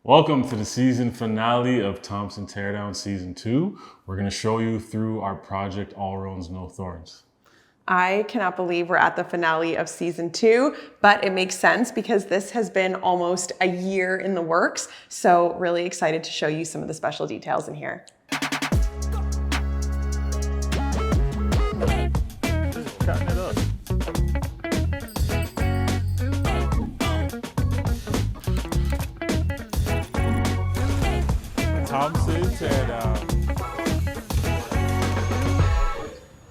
Welcome to the season finale of Thompson Teardown Season 2. We're going to show you through our project All Roads No Thorns. I cannot believe we're at the finale of season 2, but it makes sense because this has been almost a year in the works. So really excited to show you some of the special details in here. Just cutting it up. Thompson Teardown.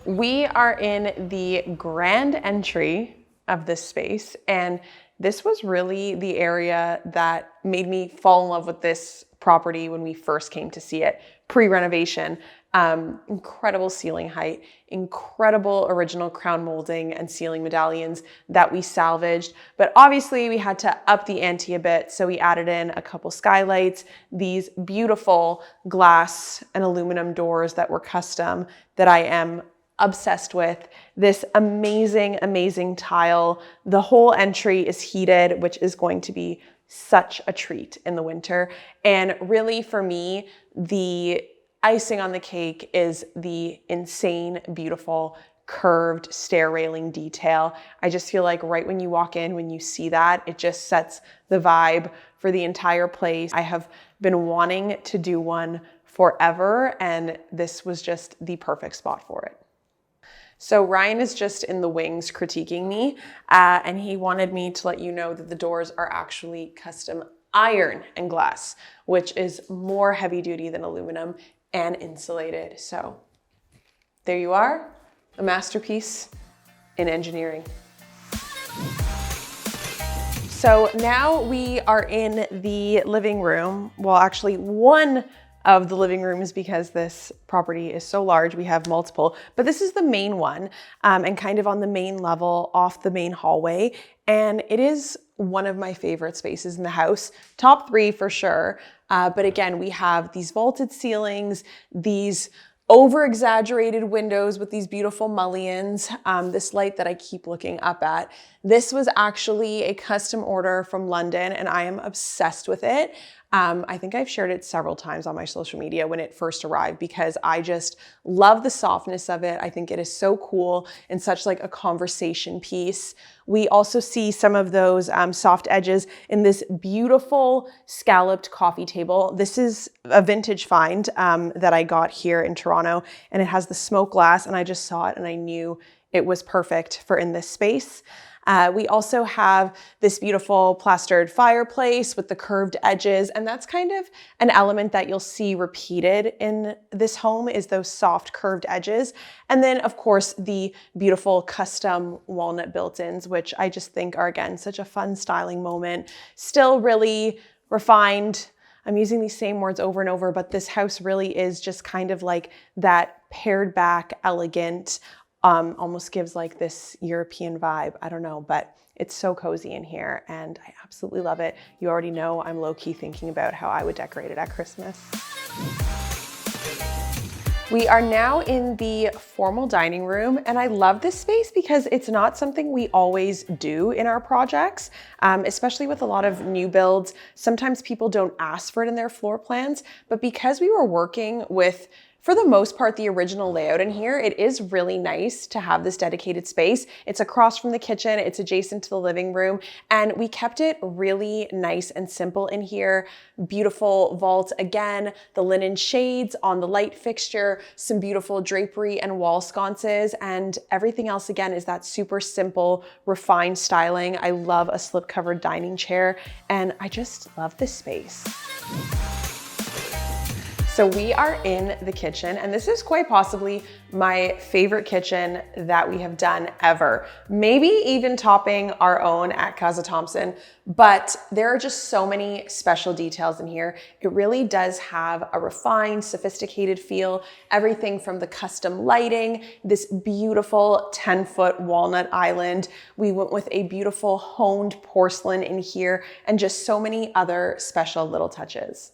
We are in the grand entry of this space, and this was really the area that made me fall in love with this property when we first came to see it, pre-renovation. Incredible ceiling height, incredible original crown molding and ceiling medallions that we salvaged. But obviously we had to up the ante a bit. So we added in a couple skylights, these beautiful glass and aluminum doors that were custom that I am obsessed with, this amazing tile. The whole entry is heated, which is going to be such a treat in the winter. And really for me, the icing on the cake is the insane, beautiful, curved stair railing detail. I just feel like right when you walk in, when you see that, it just sets the vibe for the entire place. I have been wanting to do one forever, and this was just the perfect spot for it. So Ryan is just in the wings critiquing me, and he wanted me to let you know that the doors are actually custom iron and glass, which is more heavy duty than aluminum and insulated. So there you are, a masterpiece in engineering. So now we are in the living room. Well, actually one of the living rooms, because this property is so large, we have multiple, but this is the main one, and kind of on the main level off the main hallway. And it is one of my favorite spaces in the house, top 3 for sure. But again, we have these vaulted ceilings, these over-exaggerated windows with these beautiful mullions, this light that I keep looking up at. This was actually a custom order from London, and I am obsessed with it. I think I've shared it several times on my social media when it first arrived because I just love the softness of it. I think it is so cool and such like a conversation piece. We also see some of those soft edges in this beautiful scalloped coffee table. This is a vintage find that I got here in Toronto, and it has the smoke glass, and I just saw it and I knew it was perfect for in this space. We also have this beautiful plastered fireplace with the curved edges, and that's kind of an element that you'll see repeated in this home is those soft curved edges. And then of course the beautiful custom walnut built-ins, which I just think are again such a fun styling moment, still really refined. I'm using these same words over and over, but this house really is just kind of like that pared back, elegant, almost gives like this European vibe. I don't know, but it's so cozy in here and I absolutely love it. You already know I'm low-key thinking about how I would decorate it at Christmas. We are now in the formal dining room, and I love this space because it's not something we always do in our projects, especially with a lot of new builds. Sometimes people don't ask for it in their floor plans, but because we were working with, for the most part, the original layout in here, it is really nice to have this dedicated space. It's across from the kitchen, it's adjacent to the living room, and we kept it really nice and simple in here. Beautiful vault again, the linen shades on the light fixture, some beautiful drapery and wall sconces, and everything else again is that super simple, refined styling. I love a slip-covered dining chair, and I just love this space. So we are in the kitchen, and this is quite possibly my favorite kitchen that we have done ever. Maybe even topping our own at Casa Thompson, but there are just so many special details in here. It really does have a refined, sophisticated feel. Everything from the custom lighting, this beautiful 10-foot walnut island. We went with a beautiful honed porcelain in here, and just so many other special little touches.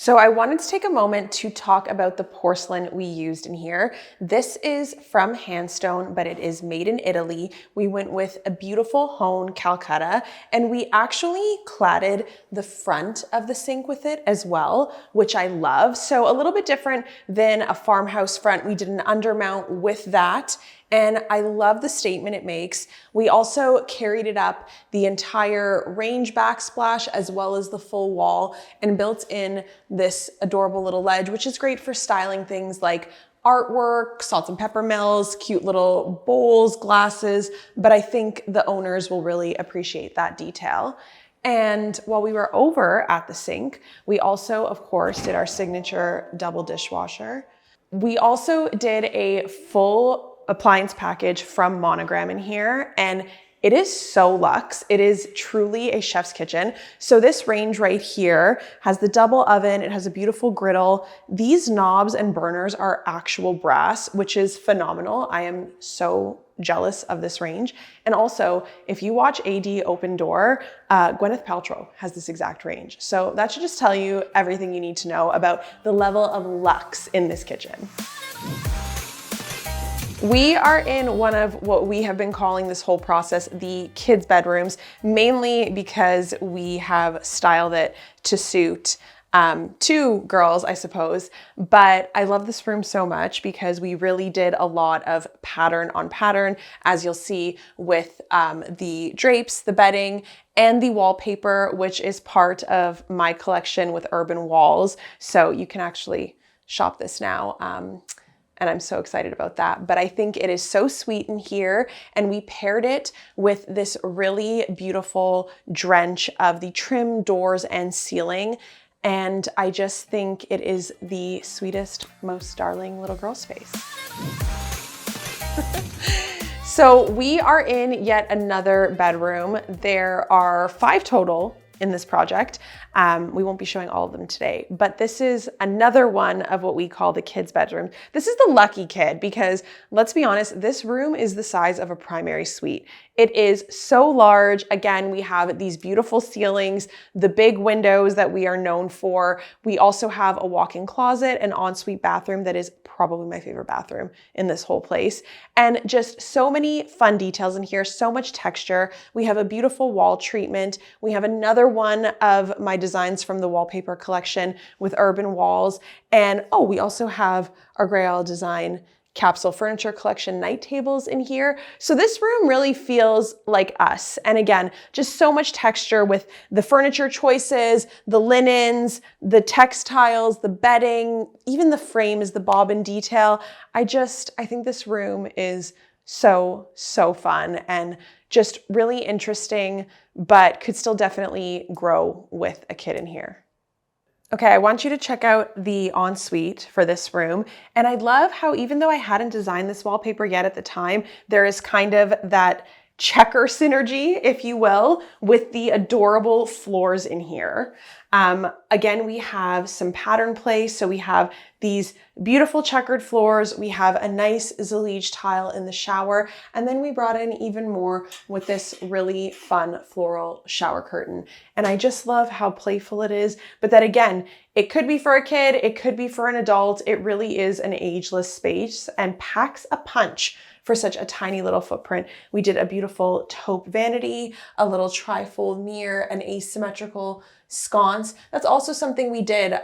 So I wanted to take a moment to talk about the porcelain we used in here. This is from Handstone, but it is made in Italy. We went with a beautiful Hone Calcutta, and we actually cladded the front of the sink with it as well, which I love. So a little bit different than a farmhouse front. We did an undermount with that, and I love the statement it makes. We also carried it up the entire range backsplash as well as the full wall and built in this adorable little ledge, which is great for styling things like artwork, salt and pepper mills, cute little bowls, glasses, but I think the owners will really appreciate that detail. And while we were over at the sink, we also, of course, did our signature double dishwasher. We also did a full appliance package from Monogram in here, and it is so luxe. It is truly a chef's kitchen. So this range right here has the double oven. It has a beautiful griddle. These knobs and burners are actual brass, which is phenomenal. I am so jealous of this range. And also, if you watch AD Open Door, Gwyneth Paltrow has this exact range. So that should just tell you everything you need to know about the level of luxe in this kitchen. We are in one of what we have been calling this whole process the kids' bedrooms, mainly because we have styled it to suit two girls, I suppose. But I love this room so much because we really did a lot of pattern on pattern, as you'll see with the drapes, the bedding, and the wallpaper, which is part of my collection with Urban Walls. So you can actually shop this now. And I'm so excited about that. But I think it is so sweet in here. And we paired it with this really beautiful drench of the trim doors and ceiling. And I just think it is the sweetest, most darling little girl space. So we are in yet another bedroom. There are 5 total in this project. We won't be showing all of them today, but this is another one of what we call the kids' bedroom. This is the lucky kid because let's be honest, this room is the size of a primary suite. It is so large. Again, we have these beautiful ceilings, the big windows that we are known for. We also have a walk-in closet, an ensuite bathroom that is probably my favorite bathroom in this whole place. And just so many fun details in here, so much texture. We have a beautiful wall treatment. We have another one of my designs from the wallpaper collection with Urban Walls. And oh, we also have our Grail Design capsule furniture collection night tables in here. So this room really feels like us. And again, just so much texture with the furniture choices, the linens, the textiles, the bedding, even the frame is the bobbin detail. I think this room is so fun and just really interesting, but could still definitely grow with a kid in here. Okay, I want you to check out the ensuite for this room. And I love how even though I hadn't designed this wallpaper yet at the time, there is kind of that checker synergy, if you will, with the adorable floors in here. Again, we have some pattern play. So we have these beautiful checkered floors. We have a nice Zalige tile in the shower. And then we brought in even more with this really fun floral shower curtain. And I just love how playful it is. But that again, it could be for a kid, it could be for an adult. It really is an ageless space and packs a punch for such a tiny little footprint. We did a beautiful taupe vanity, a little trifold mirror, an asymmetrical sconce. That's also something we did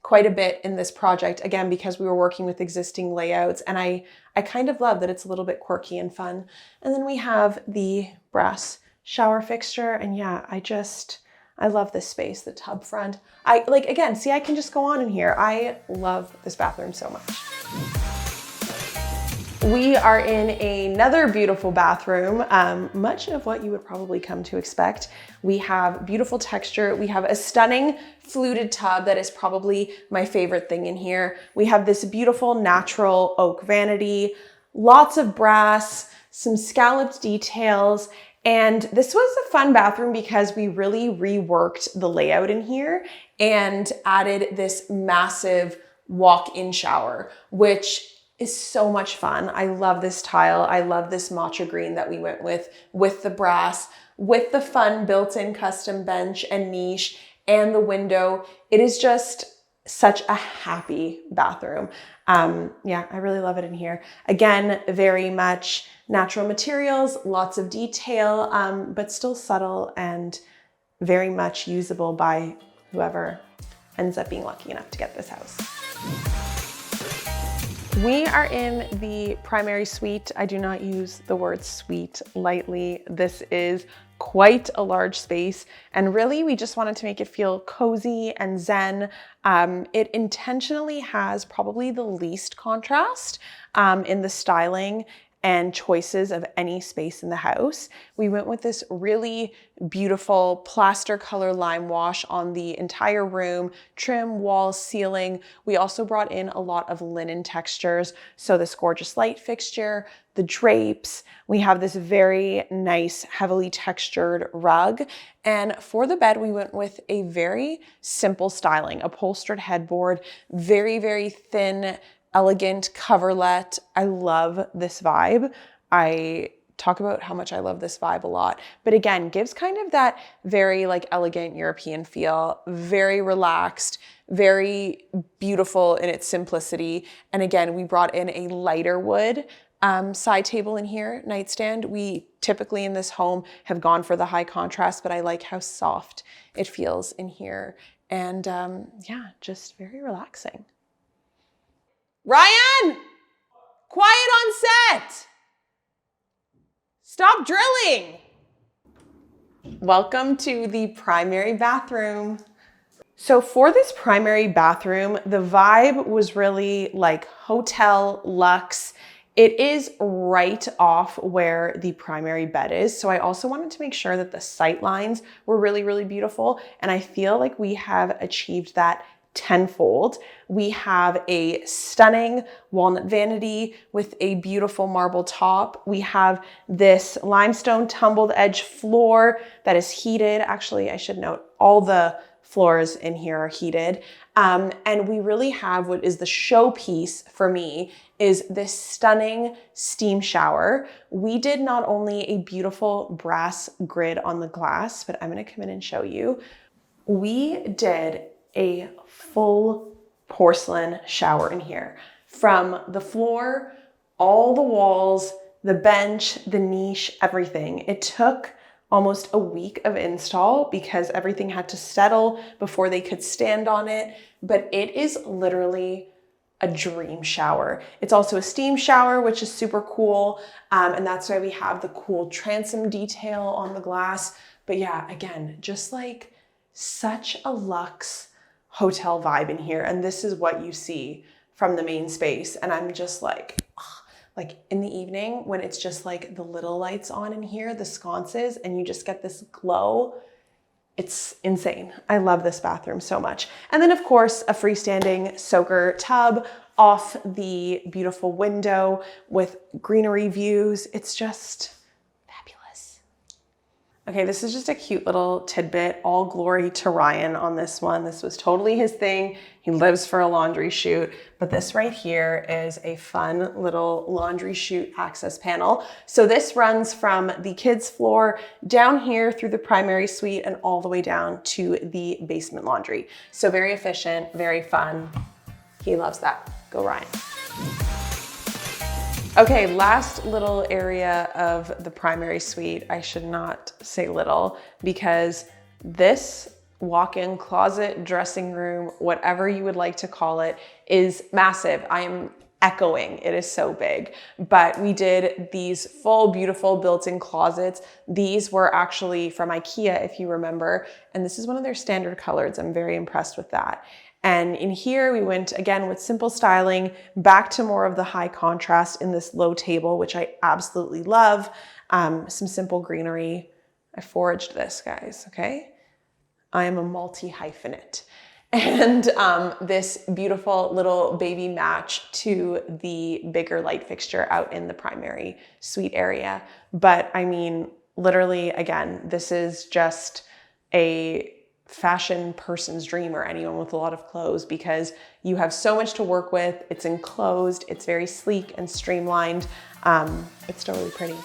quite a bit in this project, again, because we were working with existing layouts. And I kind of love that it's a little bit quirky and fun. And then we have the brass shower fixture. And yeah, I love this space, the tub front. I can just go on in here. I love this bathroom so much. We are in another beautiful bathroom, much of what you would probably come to expect. We have beautiful texture. We have a stunning fluted tub that is probably my favorite thing in here. We have this beautiful natural oak vanity, lots of brass, some scalloped details. And this was a fun bathroom because we really reworked the layout in here and added this massive walk-in shower, which is so much fun. I love this tile. I love this matcha green that we went with the brass, with the fun built-in custom bench and niche and the window. It is just such a happy bathroom. Yeah, I really love it in here. Again, very much natural materials, lots of detail, but still subtle and very much usable by whoever ends up being lucky enough to get this house. We are in the primary suite. I do not use the word suite lightly. This is quite a large space, and really we just wanted to make it feel cozy and zen. It intentionally has probably the least contrast in the styling and choices of any space in the house. We went with this really beautiful plaster color lime wash on the entire room, trim, walls, ceiling. We also brought in a lot of linen textures. So this gorgeous light fixture, the drapes, we have this very nice, heavily textured rug. And for the bed, we went with a very simple styling, upholstered headboard, very, very thin, elegant coverlet. I love this vibe. I talk about how much I love this vibe a lot, but again, gives kind of that very like elegant European feel, very relaxed, very beautiful in its simplicity. And again, we brought in a lighter wood side table in here, nightstand. We typically in this home have gone for the high contrast, but I like how soft it feels in here. And yeah, just very relaxing. Ryan, quiet on set. Stop drilling. Welcome to the primary bathroom. So for this primary bathroom, the vibe was really like hotel luxe. It is right off where the primary bed is. So I also wanted to make sure that the sight lines were really, really beautiful. And I feel like we have achieved that tenfold. We have a stunning walnut vanity with a beautiful marble top. We have this limestone tumbled edge floor that is heated. Actually, I should note all the floors in here are heated. And we really have what is the showpiece for me is this stunning steam shower. We did not only a beautiful brass grid on the glass, but I'm gonna come in and show you. We did a full porcelain shower in here. From the floor, all the walls, the bench, the niche, everything. It took almost a week of install because everything had to settle before they could stand on it. But it is literally a dream shower. It's also a steam shower, which is super cool. And that's why we have the cool transom detail on the glass. But yeah, again, just like such a luxe hotel vibe in here. And this is what you see from the main space. And I'm just like in the evening when it's just like the little lights on in here, the sconces, and you just get this glow. It's insane. I love this bathroom so much. And then of course, a freestanding soaker tub off the beautiful window with greenery views. It's just fabulous. Okay, this is just a cute little tidbit. All glory to Ryan on this one. This was totally his thing. He lives for a laundry chute, but this right here is a fun little laundry chute access panel. So this runs from the kids' floor down here through the primary suite and all the way down to the basement laundry. So very efficient, very fun. He loves that. Go Ryan. Okay, last little area of the primary suite. I should not say little because this walk-in closet, dressing room, whatever you would like to call it, is massive. I am echoing, it is so big. But we did these full, beautiful built-in closets. These were actually from IKEA, if you remember, and this is one of their standard colors. I'm very impressed with that. And in here, we went again with simple styling, back to more of the high contrast in this low table, which I absolutely love. Some simple greenery. I foraged this, guys, okay? I am a multi-hyphenate. And this beautiful little baby match to the bigger light fixture out in the primary suite area. But I mean, literally, again, this is just a fashion person's dream or anyone with a lot of clothes because you have so much to work with. It's enclosed, it's very sleek and streamlined. It's totally pretty.